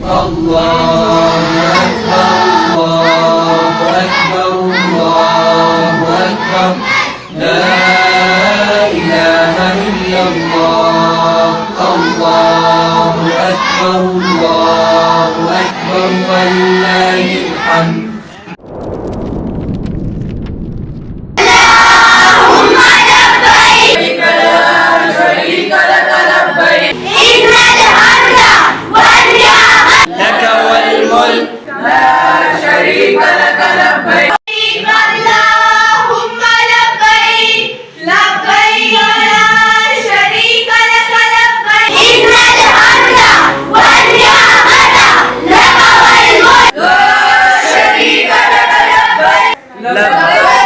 الله أكبر الله أكبر الله أكبر لا إله إلا الله الله أكبر الله أكبر ولله الحمد لبيك